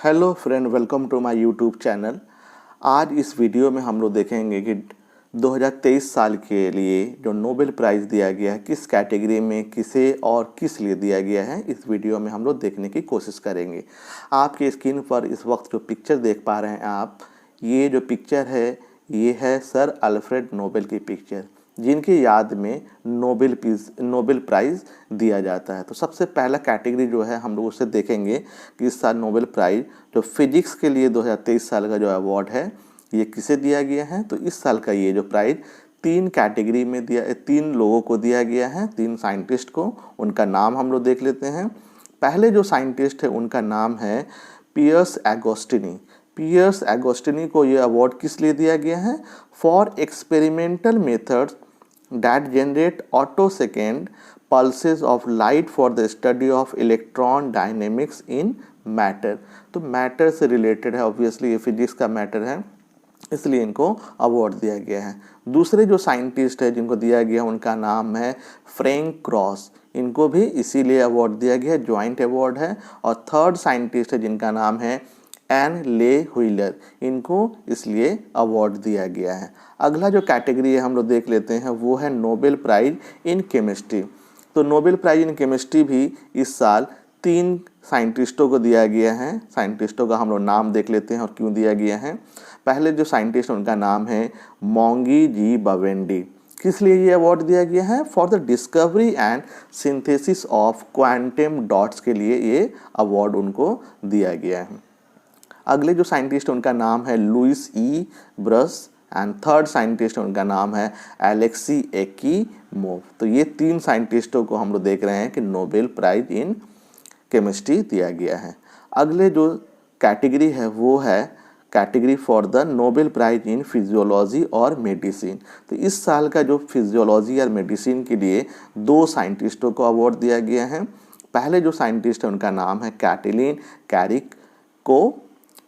Hello friend, welcome to my YouTube channel. आज इस video में हम लोग देखेंगे कि 2023 साल के लिए जो नोबेल प्राइज़ दिया गया है किस कैटेगरी में, किसे और किस लिए दिया गया है, इस वीडियो में हम लोग देखने की कोशिश करेंगे। आपके स्क्रीन पर इस वक्त जो पिक्चर देख पा रहे हैं आप, ये जो पिक्चर है ये है सर अल्फ्रेड नोबेल की पिक्चर, जिनकी याद में नोबेल प्राइज़ दिया जाता है। तो सबसे पहला कैटेगरी जो है हम लोग उससे देखेंगे कि इस साल नोबेल प्राइज़ जो फिजिक्स के लिए 2023 साल का जो अवार्ड है ये किसे दिया गया है। तो इस साल का ये जो प्राइज़ तीन कैटेगरी में तीन लोगों को दिया गया है, तीन साइंटिस्ट को। उनका नाम हम लोग देख लेते हैं। पहले जो साइंटिस्ट है उनका नाम है पियर्स एगोस्टिनी। पियर्स एगोस्टिनी को ये अवार्ड किस लिए दिया गया है? For experimental methods that generate attosecond pulses of light for the study of electron dynamics in matter। तो मैटर से रिलेटेड है, ऑब्वियसली ये फिजिक्स का मैटर है, इसलिए इनको अवार्ड दिया गया है। दूसरे जो साइंटिस्ट है जिनको दिया गया उनका नाम है फ्रैंक क्रॉस। इनको भी इसीलिए अवार्ड दिया गया है, ज्वाइंट अवार्ड है। और थर्ड साइंटिस्ट है जिनका नाम है एन ले व्हीलर, इनको इसलिए अवार्ड दिया गया है। अगला जो कैटेगरी है हम लोग देख लेते हैं, वो है नोबेल प्राइज इन केमिस्ट्री। तो नोबेल प्राइज इन केमिस्ट्री भी इस साल तीन साइंटिस्टों को दिया गया है। साइंटिस्टों का हम लोग नाम देख लेते हैं और क्यों दिया गया है। पहले जो साइंटिस्ट उनका नाम है मोंगी जी बवेंडी। किस लिए ये अवार्ड दिया गया है? For the discovery and synthesis of quantum dots के लिए ये अवार्ड उनको दिया गया है। अगले जो साइंटिस्ट उनका नाम है Louis E Brus and third scientist उनका नाम है एलेक्सी एकीमोव। तो ये तीन साइंटिस्टों को हम लोग देख रहे हैं कि नोबेल प्राइज इन केमिस्ट्री दिया गया है। अगले जो कैटेगरी है वो है category for the Nobel prize in physiology और मेडिसिन। तो इस साल का जो फिजियोलॉजी और मेडिसिन के लिए दो साइंटिस्टों को अवार्ड दिया गया है। पहले जो साइंटिस्ट है उनका नाम है कैटिलिन कैरिक को।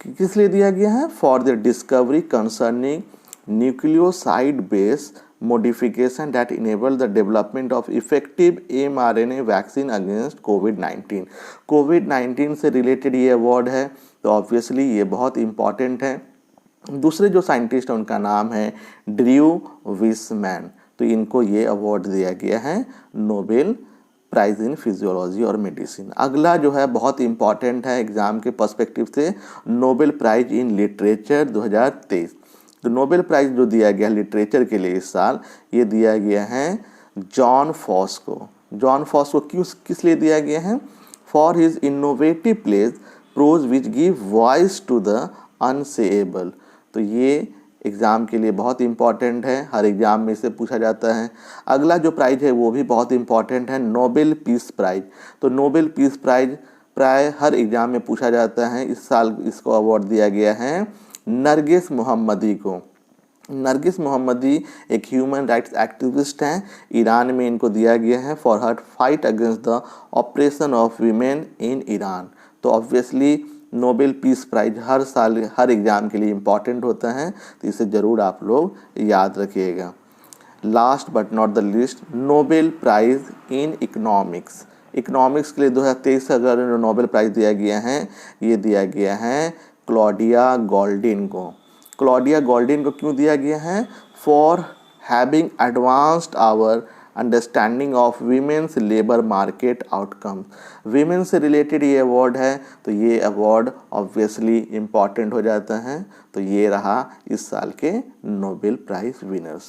किस लिए दिया गया है? For the discovery concerning nucleoside base modification that enable the development of effective mRNA vaccine against कोविड-19। कोविड-19 से रिलेटेड ये अवार्ड है, तो ऑब्वियसली ये बहुत इम्पॉर्टेंट है। दूसरे जो साइंटिस्ट हैं उनका नाम है ड्रू विसमैन। तो इनको ये अवार्ड दिया गया है नोबेल प्राइज इन फिजियोलॉजी और मेडिसिन। अगला जो है बहुत इंपॉर्टेंट है एग्जाम के पर्सपेक्टिव से, नोबेल प्राइज इन लिटरेचर 2023। तो नोबेल प्राइज जो दिया गया लिटरेचर के लिए इस साल, ये दिया गया है जॉन फॉस को। जॉन फॉस को किस लिए दिया गया है? For his innovative prose which give voice to the unsayable. तो ये एग्ज़ाम के लिए बहुत इंपॉर्टेंट है, हर एग्ज़ाम में इसे पूछा जाता है। अगला जो प्राइज़ है वो भी बहुत इंपॉर्टेंट है, नोबेल पीस प्राइज़। तो नोबेल पीस प्राइज़ प्राय हर एग्ज़ाम में पूछा जाता है। इस साल इसको अवार्ड दिया गया है नरगिस मोहम्मदी को। नरगिस मोहम्मदी एक ह्यूमन राइट्स एक्टिविस्ट हैं, ईरान में इनको दिया गया है for her fight against the operation of women in Iran. तो ऑब्वियसली नोबेल पीस प्राइज हर साल हर एग्ज़ाम के लिए इम्पॉर्टेंट होता है, तो इसे ज़रूर आप लोग याद रखिएगा। Last but not the least, Nobel prize in economics. Economics के लिए 2023 का जो नोबेल प्राइज़ दिया गया है ये दिया गया है क्लॉडिया गोल्डिन को। क्लॉडिया गोल्डिन को क्यों दिया गया है? For having advanced our understanding of women's labour market outcome. Women से रिलेटेड ये अवार्ड है, तो ये अवार्ड ऑब्वियसली इम्पॉर्टेंट हो जाता है। तो ये रहा इस साल के नोबेल प्राइज़ विनर्स।